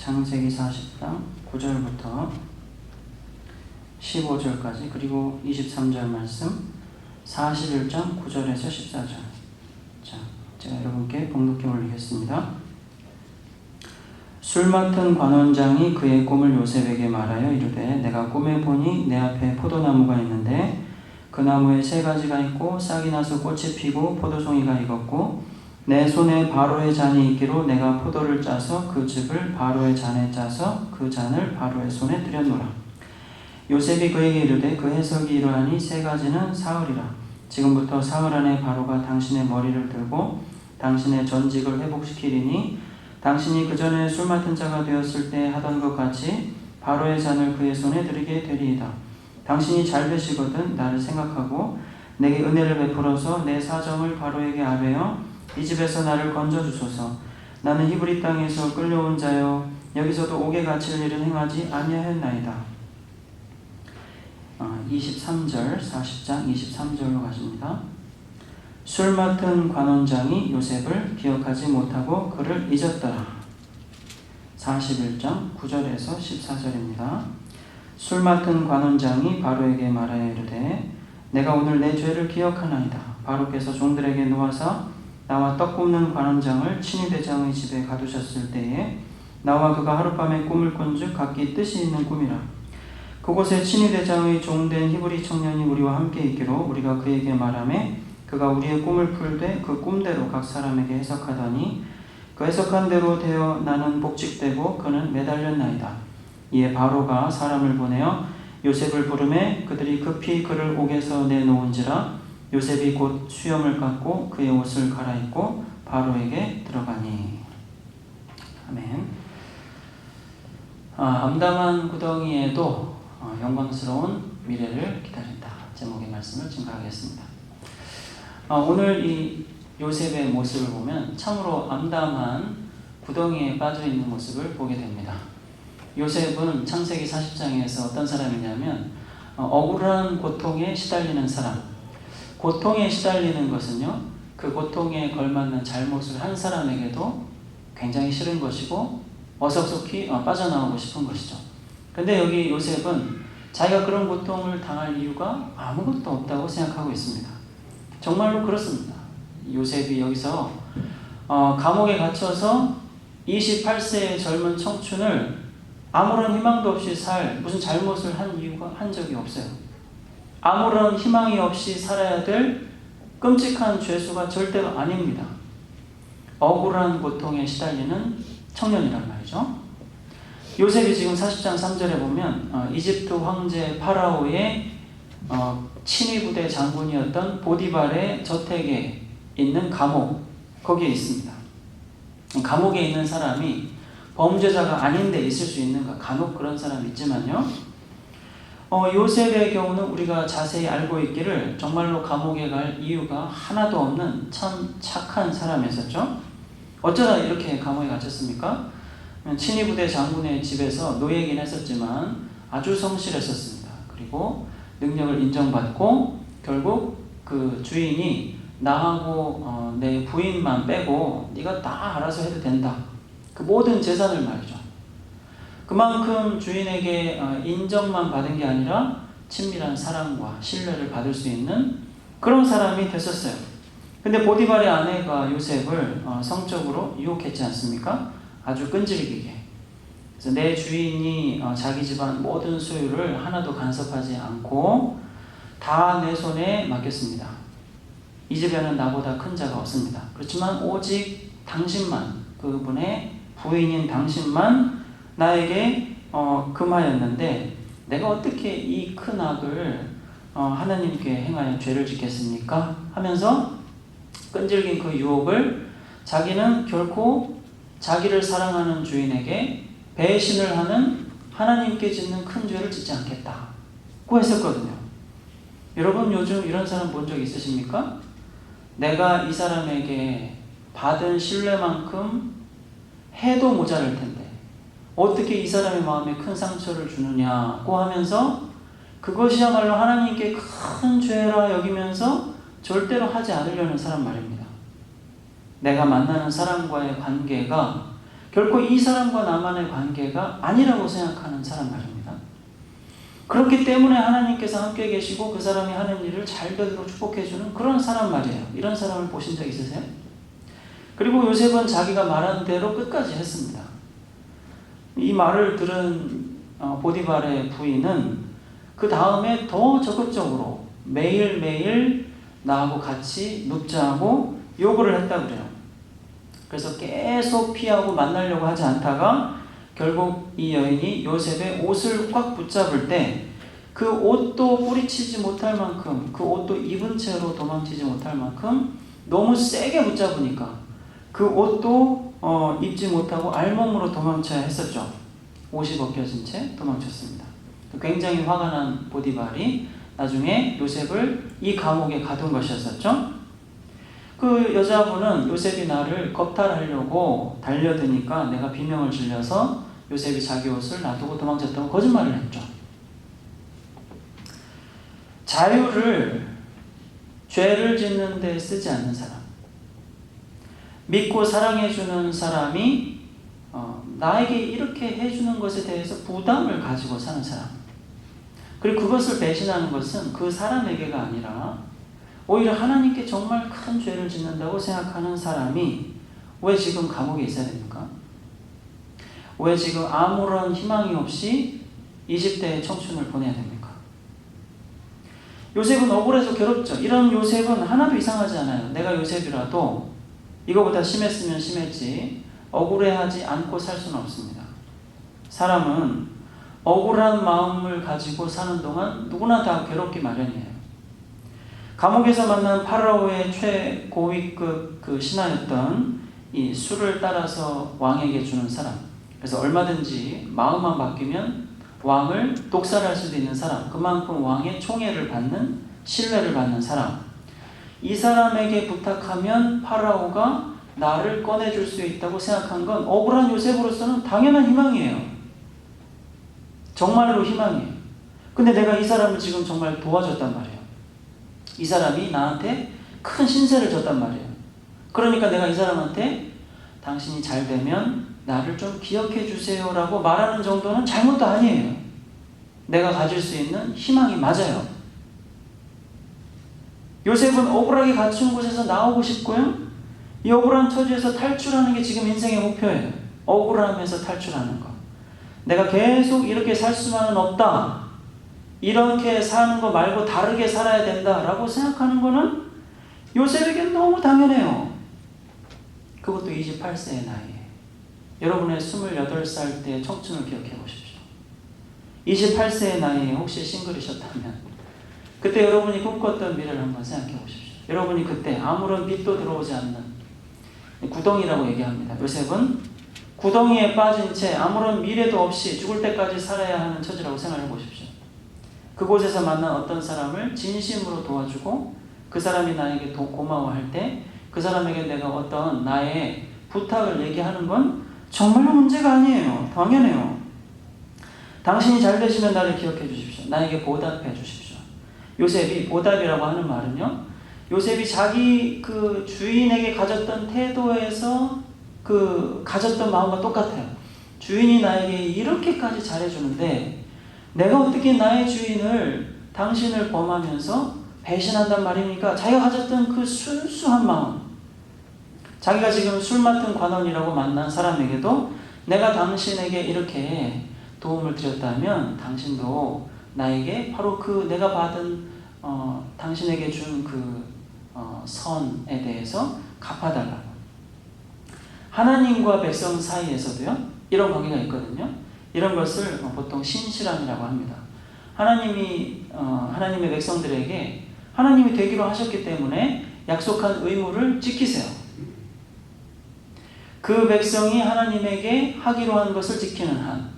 창세기 40장 9절부터 15절까지 그리고 23절 말씀 41장 9절에서 14절. 자, 제가 여러분께 봉독해 올리겠습니다. 술 맡은 관원장이 그의 꿈을 요셉에게 말하여 이르되 내가 꿈에 보니 내 앞에 포도나무가 있는데 그 나무에 세 가지가 있고 싹이 나서 꽃이 피고 포도송이가 익었고 내 손에 바로의 잔이 있기로 내가 포도를 짜서 그 즙을 바로의 잔에 짜서 그 잔을 바로의 손에 들였노라. 요셉이 그에게 이르되 그 해석이 이러하니 세 가지는 사흘이라. 지금부터 사흘 안에 바로가 당신의 머리를 들고 당신의 전직을 회복시키리니 당신이 그 전에 술 맡은 자가 되었을 때 하던 것 같이 바로의 잔을 그의 손에 들이게 되리이다. 당신이 잘 되시거든 나를 생각하고 내게 은혜를 베풀어서 내 사정을 바로에게 아뢰어 이 집에서 나를 건져주소서. 나는 히브리 땅에서 끌려온 자여 여기서도 옥에 갇힐 일은 행하지 아니하였나이다. 23절 40장 23절로 가십니다. 술 맡은 관원장이 요셉을 기억하지 못하고 그를 잊었더라. 41장 9절에서 14절입니다. 술 맡은 관원장이 바로에게 말하여 이르되 내가 오늘 내 죄를 기억하나이다. 바로께서 종들에게 놓아서 나와 떡 굽는 관원장을 친위대장의 집에 가두셨을 때에 나와 그가 하룻밤에 꿈을 꾼즉 각기 뜻이 있는 꿈이라. 그곳에 친위대장의 종된 히브리 청년이 우리와 함께 있기로 우리가 그에게 말하매 그가 우리의 꿈을 풀되 그 꿈대로 각 사람에게 해석하더니 그 해석한 대로 되어 나는 복직되고 그는 매달렸나이다. 이에 바로가 사람을 보내어 요셉을 부르매 그들이 급히 그를 옥에서 내놓은지라. 요셉이 곧 수염을 깎고 그의 옷을 갈아입고 바로에게 들어가니. 아멘. 암담한 구덩이에도 영광스러운 미래를 기다린다. 제목의 말씀을 증가하겠습니다. 오늘 이 요셉의 모습을 보면 참으로 암담한 구덩이에 빠져있는 모습을 보게 됩니다. 요셉은 창세기 40장에서 어떤 사람이냐면 억울한 고통에 시달리는 사람. 고통에 시달리는 것은요, 그 고통에 걸맞는 잘못을 한 사람에게도 굉장히 싫은 것이고 어석속히 빠져나오고 싶은 것이죠. 근데 여기 요셉은 자기가 그런 고통을 당할 이유가 아무것도 없다고 생각하고 있습니다. 정말로 그렇습니다. 요셉이 여기서 감옥에 갇혀서 28세의 젊은 청춘을 아무런 희망도 없이 무슨 잘못을 한 적이 없어요. 아무런 희망이 없이 살아야 될 끔찍한 죄수가 절대로 아닙니다. 억울한 고통에 시달리는 청년이란 말이죠. 요셉이 지금 40장 3절에 보면 이집트 황제 파라오의 친위부대 장군이었던 보디발의 저택에 있는 감옥, 거기에 있습니다. 감옥에 있는 사람이 범죄자가 아닌데 있을 수 있는가? 간혹 그런 사람이 있지만요. 요셉의 경우는 우리가 자세히 알고 있기를 정말로 감옥에 갈 이유가 하나도 없는 참 착한 사람이었죠. 어쩌다 이렇게 감옥에 갇혔습니까? 친위부대 장군의 집에서 노예이긴 했었지만 아주 성실했었습니다. 그리고 능력을 인정받고 결국 그 주인이 나하고 내 부인만 빼고 네가 다 알아서 해도 된다. 그 모든 재산을 말이죠. 그만큼 주인에게 인정만 받은 게 아니라 친밀한 사랑과 신뢰를 받을 수 있는 그런 사람이 됐었어요. 근데 보디발의 아내가 요셉을 성적으로 유혹했지 않습니까? 아주 끈질기게. 그래서 내 주인이 자기 집안 모든 소유를 하나도 간섭하지 않고 다 내 손에 맡겼습니다. 이 집에는 나보다 큰 자가 없습니다. 그렇지만 오직 당신만, 그분의 부인인 당신만 나에게 금하였는데 내가 어떻게 이 큰 악을 하나님께 행하여 죄를 짓겠습니까? 하면서 끈질긴 그 유혹을 자기는 결코 자기를 사랑하는 주인에게 배신을 하는 하나님께 짓는 큰 죄를 짓지 않겠다고 했었거든요. 여러분 요즘 이런 사람 본 적 있으십니까? 내가 이 사람에게 받은 신뢰만큼 해도 모자랄 텐데 어떻게 이 사람의 마음에 큰 상처를 주느냐고 하면서 그것이야말로 하나님께 큰 죄라 여기면서 절대로 하지 않으려는 사람 말입니다. 내가 만나는 사람과의 관계가 결코 이 사람과 나만의 관계가 아니라고 생각하는 사람 말입니다. 그렇기 때문에 하나님께서 함께 계시고 그 사람이 하는 일을 잘 되도록 축복해주는 그런 사람 말이에요. 이런 사람을 보신 적 있으세요? 그리고 요셉은 자기가 말한 대로 끝까지 했습니다. 이 말을 들은 보디발의 부인은 그 다음에 더 적극적으로 매일매일 나하고 같이 눕자고 요구를 했다고 그래요. 그래서 계속 피하고 만나려고 하지 않다가 결국 이 여인이 요셉의 옷을 꽉 붙잡을 때 그 옷도 뿌리치지 못할 만큼, 그 옷도 입은 채로 도망치지 못할 만큼 너무 세게 붙잡으니까 그 옷도 입지 못하고 알몸으로 도망쳐야 했었죠. 옷이 벗겨진 채 도망쳤습니다. 굉장히 화가 난 보디발이 나중에 요셉을 이 감옥에 가둔 것이었었죠. 그 여자분은 요셉이 나를 겁탈하려고 달려드니까 내가 비명을 질러서 요셉이 자기 옷을 놔두고 도망쳤다고 거짓말을 했죠. 자유를 죄를 짓는 데 쓰지 않는 사람, 믿고 사랑해주는 사람이 나에게 이렇게 해주는 것에 대해서 부담을 가지고 사는 사람, 그리고 그것을 배신하는 것은 그 사람에게가 아니라 오히려 하나님께 정말 큰 죄를 짓는다고 생각하는 사람이 왜 지금 감옥에 있어야 됩니까? 왜 지금 아무런 희망이 없이 20대의 청춘을 보내야 됩니까? 요셉은 억울해서 괴롭죠. 이런 요셉은 하나도 이상하지 않아요. 내가 요셉이라도 이거보다 심했으면 심했지 억울해하지 않고 살 수는 없습니다. 사람은 억울한 마음을 가지고 사는 동안 누구나 다 괴롭기 마련이에요. 감옥에서 만난 파라오의 최고위급 그 신하였던 이 술을 따라서 왕에게 주는 사람, 그래서 얼마든지 마음만 바뀌면 왕을 독살할 수도 있는 사람, 그만큼 왕의 총애를 받는, 신뢰를 받는 사람, 이 사람에게 부탁하면 파라오가 나를 꺼내줄 수 있다고 생각한 건 억울한 요셉으로서는 당연한 희망이에요. 정말로 희망이에요. 근데 내가 이 사람을 지금 정말 도와줬단 말이에요. 이 사람이 나한테 큰 신세를 졌단 말이에요. 그러니까 내가 이 사람한테 당신이 잘 되면 나를 좀 기억해 주세요 라고 말하는 정도는 잘못도 아니에요. 내가 가질 수 있는 희망이 맞아요. 요셉은 억울하게 갇힌 곳에서 나오고 싶고요, 이 억울한 처지에서 탈출하는 게 지금 인생의 목표예요. 억울함에서 탈출하는 거. 내가 계속 이렇게 살 수만은 없다, 이렇게 사는 거 말고 다르게 살아야 된다라고 생각하는 거는 요셉에게는 너무 당연해요. 그것도 28세의 나이에. 여러분의 28살 때의 청춘을 기억해 보십시오. 28세의 나이에 혹시 싱글이셨다면 그때 여러분이 꿈꿨던 미래를 한번 생각해 보십시오. 여러분이 그때 아무런 빛도 들어오지 않는 구덩이라고 얘기합니다. 요셉은 구덩이에 빠진 채 아무런 미래도 없이 죽을 때까지 살아야 하는 처지라고 생각해 보십시오. 그곳에서 만난 어떤 사람을 진심으로 도와주고 그 사람이 나에게 고마워할 때 그 사람에게 내가 어떤 나의 부탁을 얘기하는 건 정말로 문제가 아니에요. 당연해요. 당신이 잘 되시면 나를 기억해 주십시오. 나에게 보답해 주십시오. 요셉이 보답이라고 하는 말은요, 요셉이 자기 그 주인에게 가졌던 태도에서 그 가졌던 마음과 똑같아요. 주인이 나에게 이렇게까지 잘해주는데 내가 어떻게 나의 주인을, 당신을 범하면서 배신한단 말입니까? 자기가 가졌던 그 순수한 마음, 자기가 지금 술 맡은 관원이라고 만난 사람에게도 내가 당신에게 이렇게 도움을 드렸다면 당신도 나에게 바로 그 내가 받은 당신에게 준 그 선에 대해서 갚아달라고. 하나님과 백성 사이에서도요, 이런 관계가 있거든요. 이런 것을 보통 신실함이라고 합니다. 하나님이 하나님의 백성들에게 하나님이 되기로 하셨기 때문에 약속한 의무를 지키세요. 그 백성이 하나님에게 하기로 한 것을 지키는 한.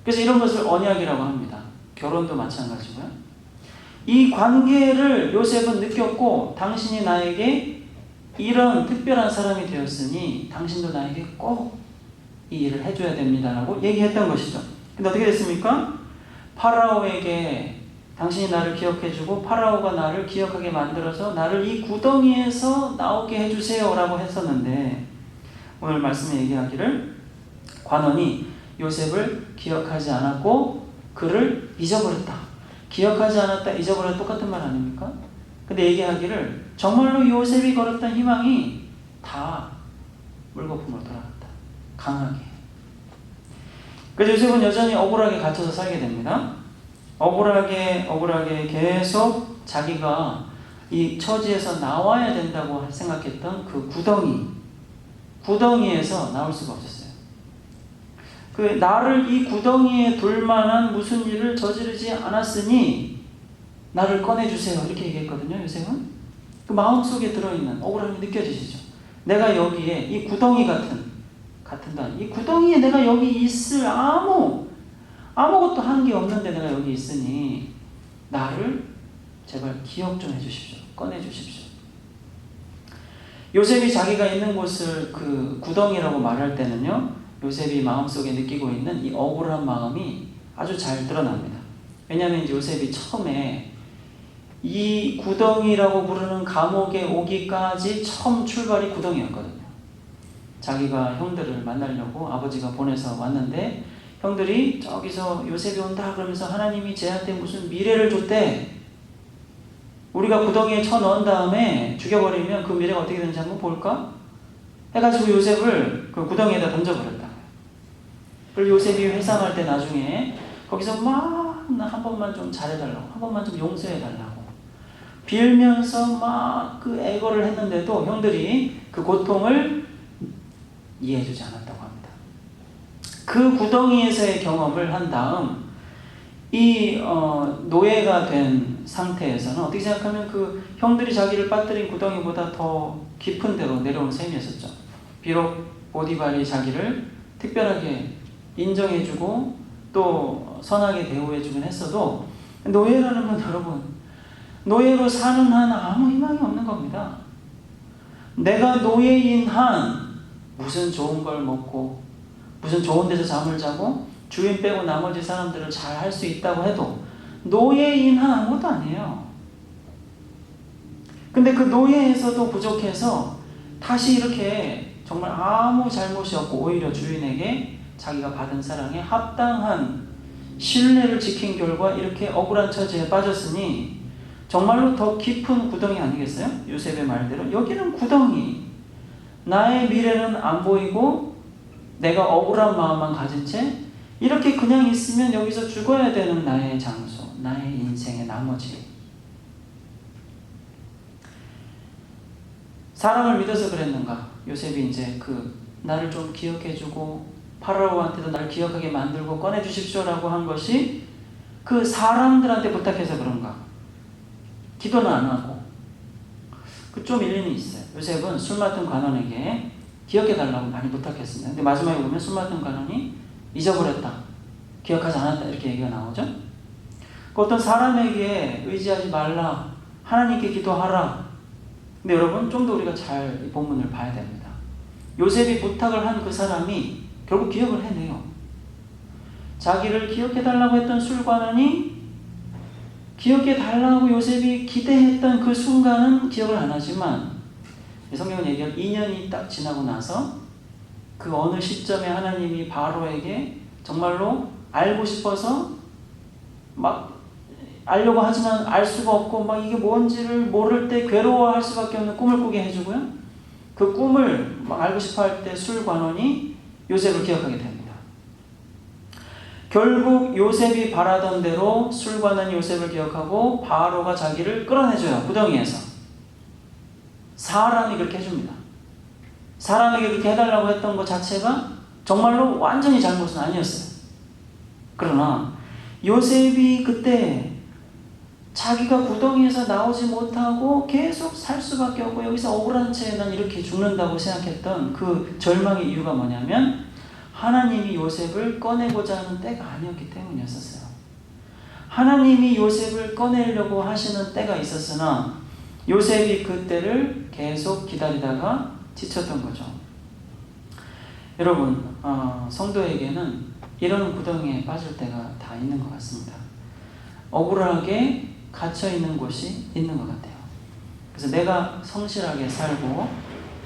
그래서 이런 것을 언약이라고 합니다. 결혼도 마찬가지고요. 이 관계를 요셉은 느꼈고, 당신이 나에게 이런 특별한 사람이 되었으니 당신도 나에게 꼭 이 일을 해줘야 됩니다라고 얘기했던 것이죠. 근데 어떻게 됐습니까? 파라오에게 당신이 나를 기억해주고 파라오가 나를 기억하게 만들어서 나를 이 구덩이에서 나오게 해주세요 라고 했었는데, 오늘 말씀에 얘기하기를 관원이 요셉을 기억하지 않았고 그를 잊어버렸다. 기억하지 않았다, 잊어버렸다 똑같은 말 아닙니까? 근데 얘기하기를 정말로 요셉이 걸었던 희망이 다 물거품으로 돌아갔다. 강하게. 그래서 요셉은 여전히 억울하게 갇혀서 살게 됩니다. 억울하게 계속 자기가 이 처지에서 나와야 된다고 생각했던 그 구덩이에서 나올 수가 없었어요. 나를 이 구덩이에 둘 만한 무슨 일을 저지르지 않았으니 나를 꺼내주세요. 이렇게 얘기했거든요. 요셉은. 그 마음속에 들어있는 억울함이 느껴지시죠? 내가 여기에 이 구덩이 같은 이 구덩이에 내가 여기 있을 아무것도 한 게 없는데 내가 여기 있으니 나를 제발 기억 좀 해주십시오. 꺼내주십시오. 요셉이 자기가 있는 곳을 그 구덩이라고 말할 때는요, 요셉이 마음속에 느끼고 있는 이 억울한 마음이 아주 잘 드러납니다. 왜냐하면 이제 요셉이 처음에 이 구덩이라고 부르는 감옥에 오기까지 처음 출발이 구덩이였거든요. 자기가 형들을 만나려고 아버지가 보내서 왔는데 형들이 저기서 요셉이 온다 그러면서 하나님이 쟤한테 무슨 미래를 줬대. 우리가 구덩이에 쳐넣은 다음에 죽여버리면 그 미래가 어떻게 되는지 한번 볼까? 해가지고 요셉을 그 구덩이에다 던져버렸다. 그리고 요셉이 회상할 때 나중에 거기서 막 나 한 번만 좀 잘해달라고, 한 번만 좀 용서해달라고 빌면서 막 그 애걸을 했는데도 형들이 그 고통을 이해해주지 않았다고 합니다. 그 구덩이에서의 경험을 한 다음 이 노예가 된 상태에서는 어떻게 생각하면 그 형들이 자기를 빠뜨린 구덩이보다 더 깊은 데로 내려온 셈이었었죠. 비록 보디발이 자기를 특별하게 인정해주고 또 선하게 대우해주긴 했어도 노예라는 건 여러분, 노예로 사는 한 아무 희망이 없는 겁니다. 내가 노예인 한 무슨 좋은 걸 먹고 무슨 좋은 데서 잠을 자고 주인 빼고 나머지 사람들을 잘 할 수 있다고 해도 노예인 한 아무것도 아니에요. 근데 그 노예에서도 부족해서 다시 이렇게 정말 아무 잘못이 없고 오히려 주인에게 자기가 받은 사랑에 합당한 신뢰를 지킨 결과 이렇게 억울한 처지에 빠졌으니 정말로 더 깊은 구덩이 아니겠어요? 요셉의 말대로 여기는 구덩이, 나의 미래는 안 보이고 내가 억울한 마음만 가진 채 이렇게 그냥 있으면 여기서 죽어야 되는 나의 장소, 나의 인생의 나머지. 사람을 믿어서 그랬는가? 요셉이 이제 나를 좀 기억해주고 파라오한테도 나를 기억하게 만들고 꺼내주십시오라고 한 것이 그 사람들한테 부탁해서 그런가? 기도는 안 하고. 좀 일리는 있어요. 요셉은 술 맡은 관원에게 기억해달라고 많이 부탁했습니다. 근데 마지막에 보면 술 맡은 관원이 잊어버렸다, 기억하지 않았다 이렇게 얘기가 나오죠. 어떤 사람에게 의지하지 말라, 하나님께 기도하라. 근데 여러분 좀 더 우리가 잘 이 본문을 봐야 됩니다. 요셉이 부탁을 한 그 사람이 결국 기억을 해내요. 자기를 기억해달라고 했던 술관원이 기억해달라고 요셉이 기대했던 그 순간은 기억을 안 하지만 성경은 얘기한 2년이 딱 지나고 나서 그 어느 시점에 하나님이 바로에게 정말로 알고 싶어서 막 알려고 하지만 알 수가 없고 막 이게 뭔지를 모를 때 괴로워할 수밖에 없는 꿈을 꾸게 해주고요. 그 꿈을 막 알고 싶어 할 때 술관원이 요셉을 기억하게 됩니다. 결국 요셉이 바라던 대로 술관원이 요셉을 기억하고 바로가 자기를 끌어내줘요. 구덩이에서. 사람이 그렇게 해줍니다. 사람에게 그렇게 해달라고 했던 것 자체가 정말로 완전히 잘못은 아니었어요. 그러나 요셉이 그때 자기가 구덩이에서 나오지 못하고 계속 살 수밖에 없고 여기서 억울한 채 난 이렇게 죽는다고 생각했던 그 절망의 이유가 뭐냐면 하나님이 요셉을 꺼내고자 하는 때가 아니었기 때문이었어요. 하나님이 요셉을 꺼내려고 하시는 때가 있었으나 요셉이 그 때를 계속 기다리다가 지쳤던 거죠. 여러분, 성도에게는 이런 구덩이에 빠질 때가 다 있는 것 같습니다. 억울하게 갇혀있는 곳이 있는 것 같아요. 그래서 내가 성실하게 살고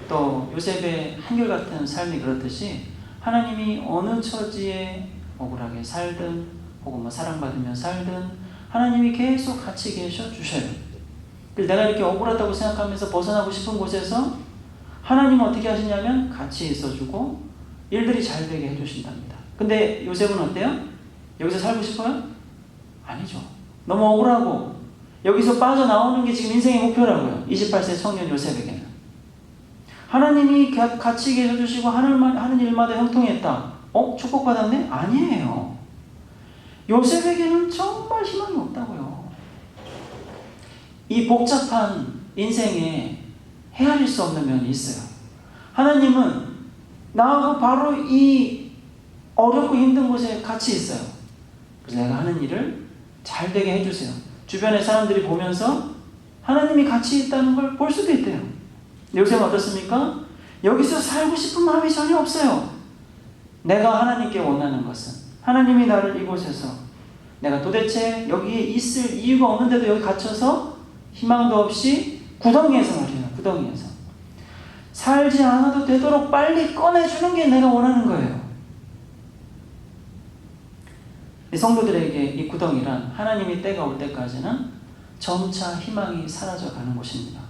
또 요셉의 한결같은 삶이 그렇듯이 하나님이 어느 처지에 억울하게 살든 혹은 뭐 사랑받으며 살든 하나님이 계속 같이 계셔 주셔요. 그래서 내가 이렇게 억울하다고 생각하면서 벗어나고 싶은 곳에서 하나님은 어떻게 하시냐면 같이 있어주고 일들이 잘 되게 해주신답니다. 근데 요셉은 어때요? 여기서 살고 싶어요? 아니죠. 너무 억울하고 여기서 빠져나오는 게 지금 인생의 목표라고요. 28세 청년 요셉에게는. 하나님이 같이 계셔주시고 하는 일마다 형통했다. 축복받았네? 아니에요. 요셉에게는 정말 희망이 없다고요. 이 복잡한 인생에 헤아릴 수 없는 면이 있어요. 하나님은 나하고 바로 이 어렵고 힘든 곳에 같이 있어요. 그래서 내가 하는 일을 잘 되게 해주세요. 주변의 사람들이 보면서 하나님이 같이 있다는 걸 볼 수도 있대요. 요셉은 어떻습니까? 여기서 살고 싶은 마음이 전혀 없어요. 내가 하나님께 원하는 것은 하나님이 나를 이곳에서 내가 도대체 여기에 있을 이유가 없는데도 여기 갇혀서 희망도 없이 구덩이에서 말이에요. 구덩이에서 살지 않아도 되도록 빨리 꺼내주는 게 내가 원하는 거예요. 이 성도들에게 이 구덩이란 하나님이 때가 올 때까지는 점차 희망이 사라져가는 곳입니다.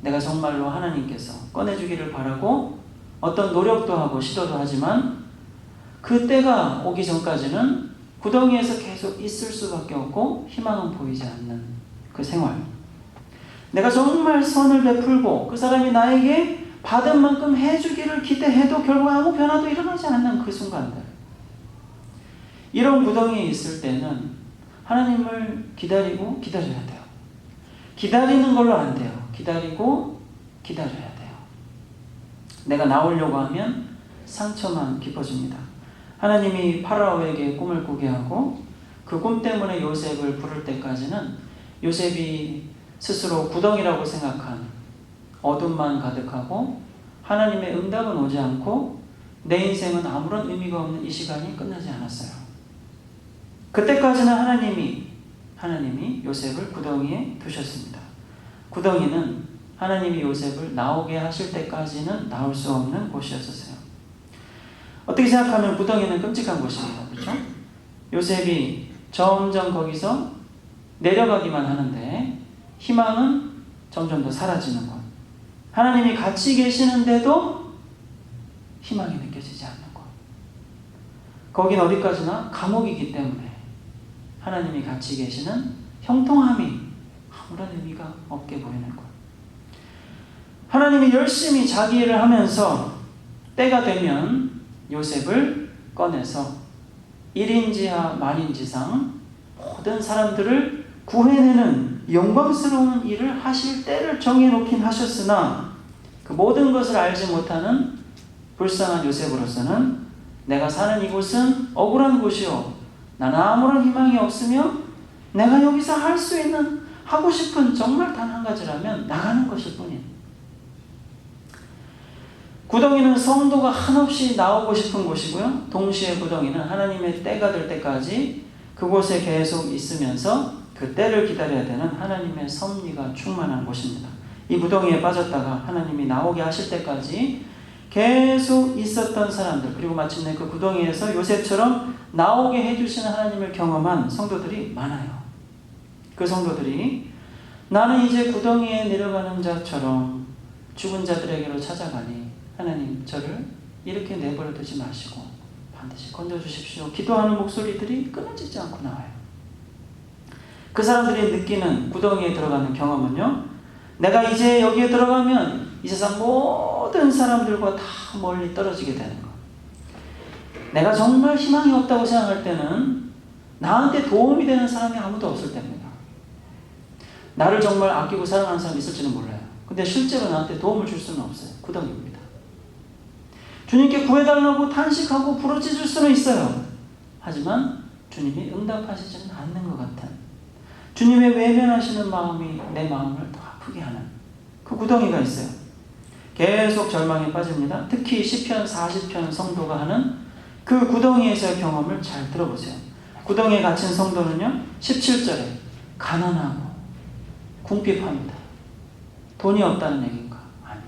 내가 정말로 하나님께서 꺼내주기를 바라고 어떤 노력도 하고 시도도 하지만 그 때가 오기 전까지는 구덩이에서 계속 있을 수밖에 없고 희망은 보이지 않는 그 생활. 내가 정말 선을 베풀고 그 사람이 나에게 받은 만큼 해주기를 기대해도 결국 아무 변화도 일어나지 않는 그 순간들. 이런 구덩이에 있을 때는 하나님을 기다리고 기다려야 돼요. 기다리는 걸로 안 돼요. 기다리고 기다려야 돼요. 내가 나오려고 하면 상처만 깊어집니다. 하나님이 파라오에게 꿈을 꾸게 하고 그 꿈 때문에 요셉을 부를 때까지는 요셉이 스스로 구덩이라고 생각한 어둠만 가득하고 하나님의 응답은 오지 않고 내 인생은 아무런 의미가 없는 이 시간이 끝나지 않았어요. 그때까지는 하나님이 요셉을 구덩이에 두셨습니다. 구덩이는 하나님이 요셉을 나오게 하실 때까지는 나올 수 없는 곳이었어요. 어떻게 생각하면 구덩이는 끔찍한 곳입니다. 그렇죠? 요셉이 점점 거기서 내려가기만 하는데 희망은 점점 더 사라지는 것. 하나님이 같이 계시는데도 희망이 느껴지지 않는 것. 거긴 어디까지나 감옥이기 때문에 하나님이 같이 계시는 형통함이 아무런 의미가 없게 보이는 것. 하나님이 열심히 자기 일을 하면서 때가 되면 요셉을 꺼내서 1인지하 만인지상 모든 사람들을 구해내는 영광스러운 일을 하실 때를 정해놓긴 하셨으나 그 모든 것을 알지 못하는 불쌍한 요셉으로서는 내가 사는 이곳은 억울한 곳이요 나는 아무런 희망이 없으며 내가 여기서 할 수 있는 하고 싶은 정말 단 한 가지라면 나가는 것일 뿐인. 구덩이는 성도가 한없이 나오고 싶은 곳이고요. 동시에 구덩이는 하나님의 때가 될 때까지 그곳에 계속 있으면서 그 때를 기다려야 되는 하나님의 섭리가 충만한 곳입니다. 이 구덩이에 빠졌다가 하나님이 나오게 하실 때까지 계속 있었던 사람들, 그리고 마침내 그 구덩이에서 요셉처럼 나오게 해주시는 하나님을 경험한 성도들이 많아요. 그 성도들이 나는 이제 구덩이에 내려가는 자처럼 죽은 자들에게로 찾아가니 하나님 저를 이렇게 내버려 두지 마시고 반드시 건져주십시오. 기도하는 목소리들이 끊어지지 않고 나와요. 그 사람들이 느끼는 구덩이에 들어가는 경험은요, 내가 이제 여기에 들어가면 이 세상 모든 사람들과 다 멀리 떨어지게 되는 것. 내가 정말 희망이 없다고 생각할 때는 나한테 도움이 되는 사람이 아무도 없을 때입니다. 나를 정말 아끼고 사랑하는 사람이 있을지는 몰라요. 근데 실제로 나한테 도움을 줄 수는 없어요. 구덩이입니다. 주님께 구해달라고 탄식하고 부르짖을 수는 있어요. 하지만 주님이 응답하시지는 않는 것 같은, 주님의 외면하시는 마음이 내 마음을 더 아프게 하는 그 구덩이가 있어요. 계속 절망에 빠집니다. 특히 시편 40편 성도가 하는 그 구덩이에서의 경험을 잘 들어보세요. 구덩이에 갇힌 성도는요, 17절에 가난하고 궁핍합니다. 돈이 없다는 얘기인가? 아니요.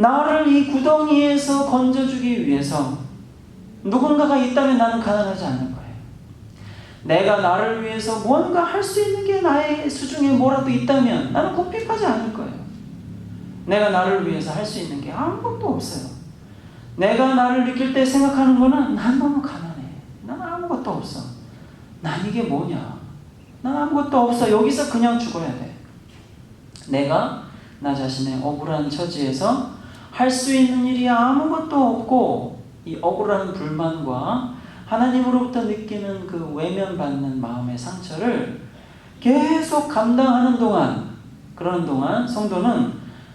나를 이 구덩이에서 건져주기 위해서 누군가가 있다면 나는 가난하지 않을 거예요. 내가 나를 위해서 뭔가 할 수 있는 게 나의 수중에 뭐라도 있다면 나는 궁핍하지 않을 거예요. 내가 나를 위해서 할 수 있는 게 아무것도 없어요. 내가 나를 느낄 때 생각하는 거는 난 너무 가난해. 난 아무것도 없어. 난 이게 뭐냐. 난 아무것도 없어. 여기서 그냥 죽어야 돼. 내가 나 자신의 억울한 처지에서 할 수 있는 일이 아무것도 없고 이 억울한 불만과 하나님으로부터 느끼는 그 외면받는 마음의 상처를 계속 감당하는 동안, 그러는 동안 성도는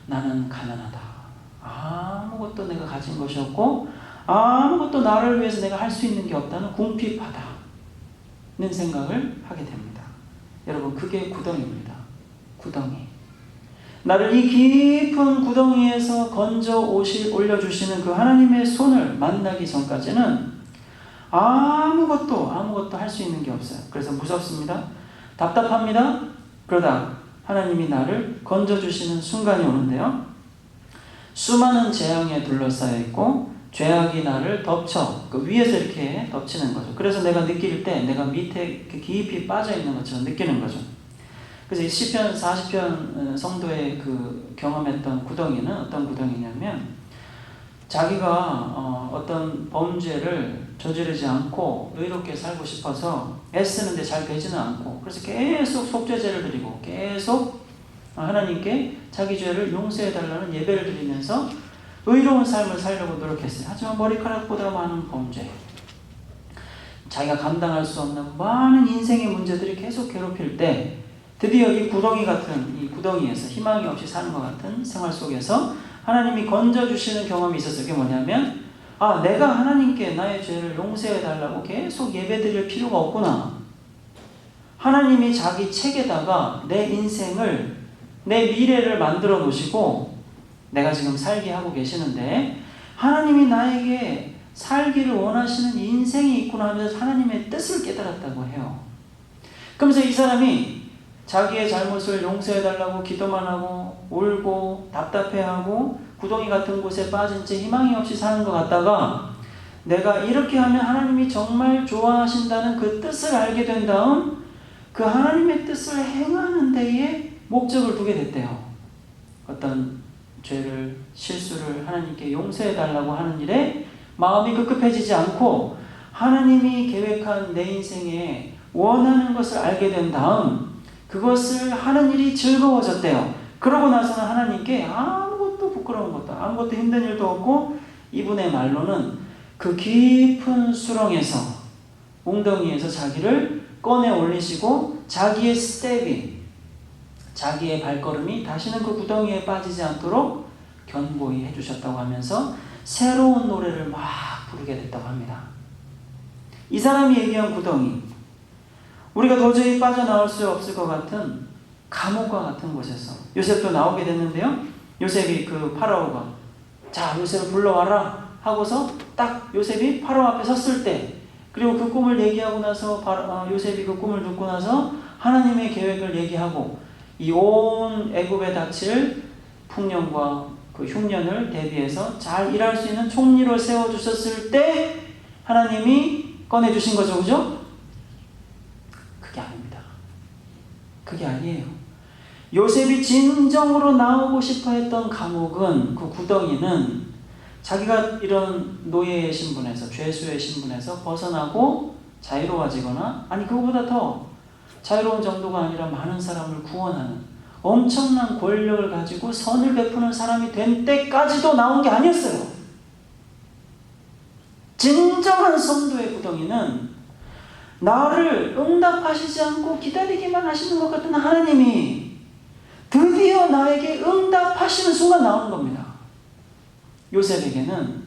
나는 가난하다. 아무것도 내가 가진 것이 없고 아무것도 나를 위해서 내가 할 수 있는 게 없다는 궁핍하다는 생각을 하게 됩니다. 여러분, 그게 구덩이입니다. 구덩이. 나를 이 깊은 구덩이에서 건져 올려주시는 그 하나님의 손을 만나기 전까지는 아무것도 할 수 있는 게 없어요. 그래서 무섭습니다. 답답합니다. 그러다 하나님이 나를 건져주시는 순간이 오는데요. 수많은 재앙에 둘러싸여 있고 죄악이 나를 덮쳐 그 위에서 이렇게 덮치는 거죠. 그래서 내가 느낄 때 내가 밑에 깊이 빠져 있는 것처럼 느끼는 거죠. 그래서 이 시편 40편 성도의 그 경험했던 구덩이는 어떤 구덩이냐면 자기가 어떤 범죄를 저지르지 않고 의롭게 살고 싶어서 애쓰는데 잘 되지는 않고 그래서 계속 속죄제를 드리고 계속 하나님께 자기 죄를 용서해달라는 예배를 드리면서 의로운 삶을 살려고 노력했어요. 하지만 머리카락보다 많은 범죄, 자기가 감당할 수 없는 많은 인생의 문제들이 계속 괴롭힐 때 드디어 이 구덩이 같은 이 구덩이에서 희망이 없이 사는 것 같은 생활 속에서 하나님이 건져주시는 경험이 있었어요. 그게 뭐냐면 내가 하나님께 나의 죄를 용서해달라고 계속 예배드릴 필요가 없구나. 하나님이 자기 책에다가 내 인생을, 내 미래를 만들어 놓으시고 내가 지금 살게 하고 계시는데 하나님이 나에게 살기를 원하시는 인생이 있구나 하면서 하나님의 뜻을 깨달았다고 해요. 그러면서 이 사람이 자기의 잘못을 용서해달라고 기도만 하고 울고 답답해하고 구덩이 같은 곳에 빠진 채 희망이 없이 사는 것 같다가 내가 이렇게 하면 하나님이 정말 좋아하신다는 그 뜻을 알게 된 다음 그 하나님의 뜻을 행하는 데에 목적을 두게 됐대요. 어떤 죄를, 실수를 하나님께 용서해달라고 하는 일에 마음이 급급해지지 않고 하나님이 계획한 내 인생에 원하는 것을 알게 된 다음 그것을 하는 일이 즐거워졌대요. 그러고 나서는 하나님께 아무것도 부끄러운 것도 아무것도 힘든 일도 없고 이분의 말로는 그 깊은 수렁에서 웅덩이에서 자기를 꺼내 올리시고 자기의 스텝이 자기의 발걸음이 다시는 그 구덩이에 빠지지 않도록 견고히 해주셨다고 하면서 새로운 노래를 막 부르게 됐다고 합니다. 이 사람이 얘기한 구덩이, 우리가 도저히 빠져나올 수 없을 것 같은 감옥과 같은 곳에서 요셉도 나오게 됐는데요. 요셉이 그 파라오가 자 요셉을 불러와라 하고서 딱 요셉이 파라오 앞에 섰을 때 그리고 그 꿈을 얘기하고 나서 요셉이 그 꿈을 듣고 나서 하나님의 계획을 얘기하고 이 온 애굽에 닥칠 풍년과 그 흉년을 대비해서 잘 일할 수 있는 총리로 세워주셨을 때 하나님이 꺼내주신 거죠. 그죠? 그게 아닙니다. 그게 아니에요. 요셉이 진정으로 나오고 싶어 했던 감옥은, 그 구덩이는 자기가 이런 노예의 신분에서, 죄수의 신분에서 벗어나고 자유로워지거나, 아니 그거보다 더 자유로운 정도가 아니라 많은 사람을 구원하는 엄청난 권력을 가지고 선을 베푸는 사람이 된 때까지도 나온 게 아니었어요. 진정한 성도의 구덩이는 나를 응답하시지 않고 기다리기만 하시는 것 같은 하나님이 드디어 나에게 응답하시는 순간 나오는 겁니다. 요셉에게는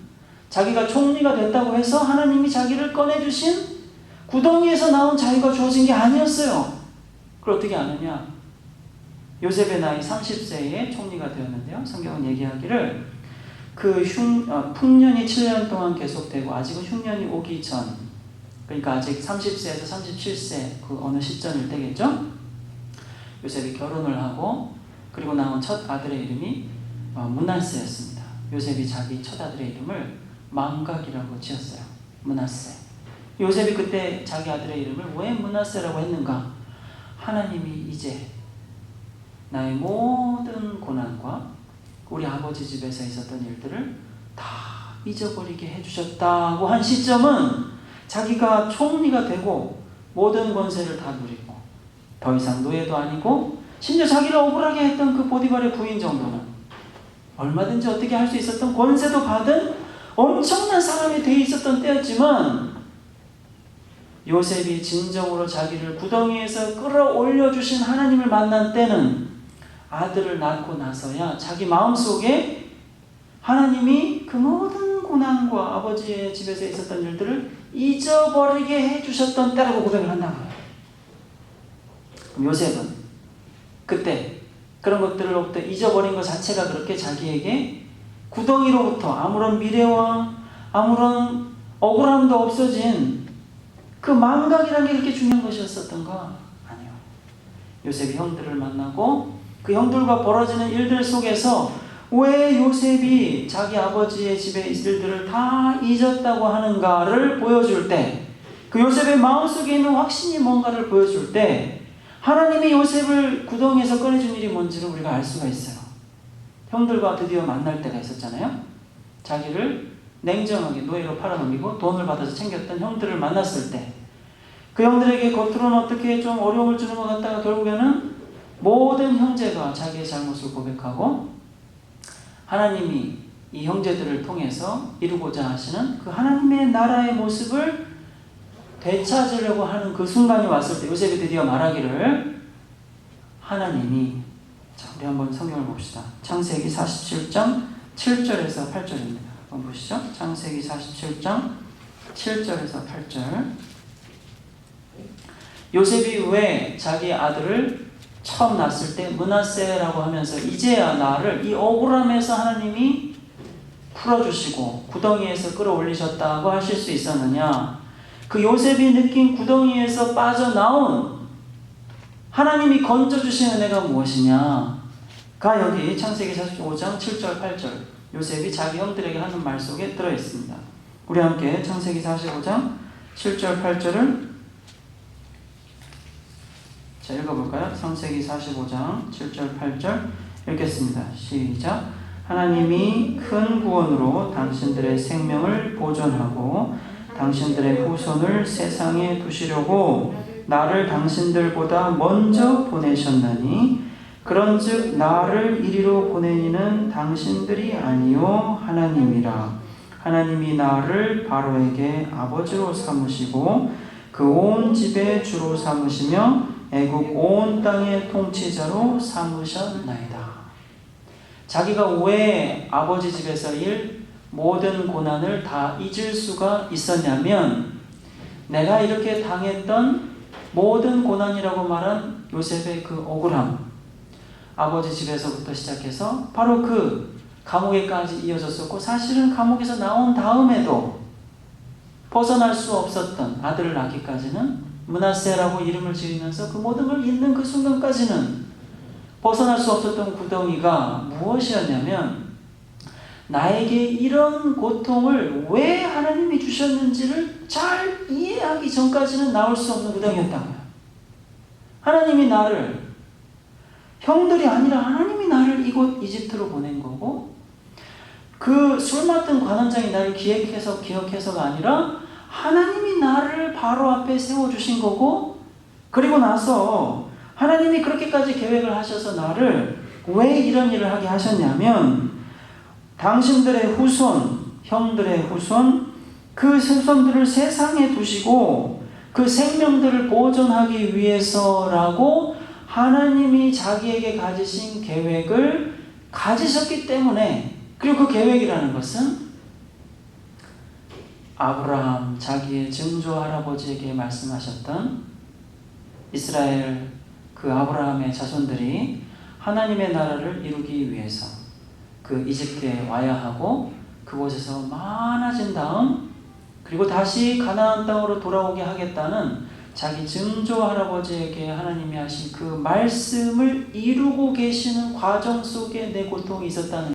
자기가 총리가 됐다고 해서 하나님이 자기를 꺼내주신 구덩이에서 나온 자유가 주어진 게 아니었어요. 그걸 어떻게 아느냐? 요셉의 나이 30세에 총리가 되었는데요. 성경은 얘기하기를 그 풍년이 7년 동안 계속되고 아직은 흉년이 오기 전, 그러니까 아직 30세에서 37세 그 어느 시점일 때겠죠. 요셉이 결혼을 하고 그리고 낳은 첫 아들의 이름이 므낫세였습니다. 요셉이 자기 첫아들의 이름을 망각이라고 지었어요. 므낫세. 요셉이 그때 자기 아들의 이름을 왜 므낫세라고 했는가? 하나님이 이제 나의 모든 고난과 우리 아버지 집에서 있었던 일들을 다 잊어버리게 해주셨다고 한 시점은 자기가 총리가 되고 모든 권세를 다 누리고 더 이상 노예도 아니고 심지어 자기를 억울하게 했던 그 보디발의 부인 정도는 얼마든지 어떻게 할 수 있었던 권세도 받은 엄청난 사람이 돼 있었던 때였지만 요셉이 진정으로 자기를 구덩이에서 끌어올려 주신 하나님을 만난 때는 아들을 낳고 나서야 자기 마음속에 하나님이 그 모든 고난과 아버지의 집에서 있었던 일들을 잊어버리게 해주셨던 때라고 고백을 한다고요. 요셉은 그때 그런 것들로부터 잊어버린 것 자체가 그렇게 자기에게 구덩이로부터 아무런 미래와 아무런 억울함도 없어진 그 망각이라는 게 그렇게 중요한 것이었었던가? 아니요. 요셉이 형들을 만나고 그 형들과 벌어지는 일들 속에서 왜 요셉이 자기 아버지의 집의 일들을 다 잊었다고 하는가를 보여줄 때, 그 요셉의 마음속에 있는 확신이 뭔가를 보여줄 때 하나님이 요셉을 구덩이에서 꺼내준 일이 뭔지를 우리가 알 수가 있어요. 형들과 드디어 만날 때가 있었잖아요. 자기를 냉정하게 노예로 팔아넘기고 돈을 받아서 챙겼던 형들을 만났을 때 그 형들에게 겉으로는 어떻게 좀 어려움을 주는 것 같다가 결국에는 모든 형제가 자기의 잘못을 고백하고 하나님이 이 형제들을 통해서 이루고자 하시는 그 하나님의 나라의 모습을 되찾으려고 하는 그 순간이 왔을 때 요셉이 드디어 말하기를 하나님이, 자, 우리 한번 성경을 봅시다. 창세기 47장 7절에서 8절입니다. 한번 보시죠. 창세기 47장 7절에서 8절. 요셉이 왜 자기 아들을 처음 낳았을 때 므낫세라고 하면서 이제야 나를 이 억울함에서 하나님이 풀어주시고 구덩이에서 끌어올리셨다고 하실 수 있었느냐? 그 요셉이 느낀 구덩이에서 빠져나온 하나님이 건져주신 은혜가 무엇이냐? 가 여기 창세기 45장 7절 8절 요셉이 자기 형들에게 하는 말 속에 들어있습니다. 우리 함께 창세기 45장 7절 8절을 자, 읽어볼까요? 창세기 45장 7절 8절 읽겠습니다. 시작. 하나님이 큰 구원으로 당신들의 생명을 보존하고 당신들의 후손을 세상에 두시려고 나를 당신들보다 먼저 보내셨나니 그런즉 나를 이리로 보내니는 당신들이 아니요 하나님이라. 하나님이 나를 바로에게 아버지로 삼으시고 그 온 집의 주로 삼으시며 애국 온 땅의 통치자로 삼으셨나이다. 자기가 왜 아버지 집에서 모든 고난을 다 잊을 수가 있었냐면 내가 이렇게 당했던 모든 고난이라고 말한 요셉의 그 억울함, 아버지 집에서부터 시작해서 바로 그 감옥에까지 이어졌었고 사실은 감옥에서 나온 다음에도 벗어날 수 없었던 아들을 낳기까지는 므낫세라고 이름을 지으면서 그 모든 걸 잊는 그 순간까지는 벗어날 수 없었던 구덩이가 무엇이었냐면 나에게 이런 고통을 왜 하나님이 주셨는지를 잘 이해하기 전까지는 나올 수 없는 구덩이였다고요. 하나님이 나를, 형들이 아니라 하나님이 나를 이곳 이집트로 보낸 거고 그 술 맡은 관원장이 나를 기억해서가 아니라 하나님이 나를 바로 앞에 세워주신 거고 그리고 나서 하나님이 그렇게까지 계획을 하셔서 나를 왜 이런 일을 하게 하셨냐면 당신들의 후손, 형들의 후손, 그 후손들을 세상에 두시고 그 생명들을 보존하기 위해서라고 하나님이 자기에게 가지신 계획을 가지셨기 때문에 그리고 그 계획이라는 것은 아브라함 자기의 증조 할아버지에게 말씀하셨던 이스라엘 그 아브라함의 자손들이 하나님의 나라를 이루기 위해서 그 이집트에 와야 하고 그곳에서 많아진 다음 그리고 다시 가나안 땅으로 돌아오게 하겠다는 자기 증조 할아버지에게 하나님이 하신 그 말씀을 이루고 계시는 과정 속에 내 고통이 있었다는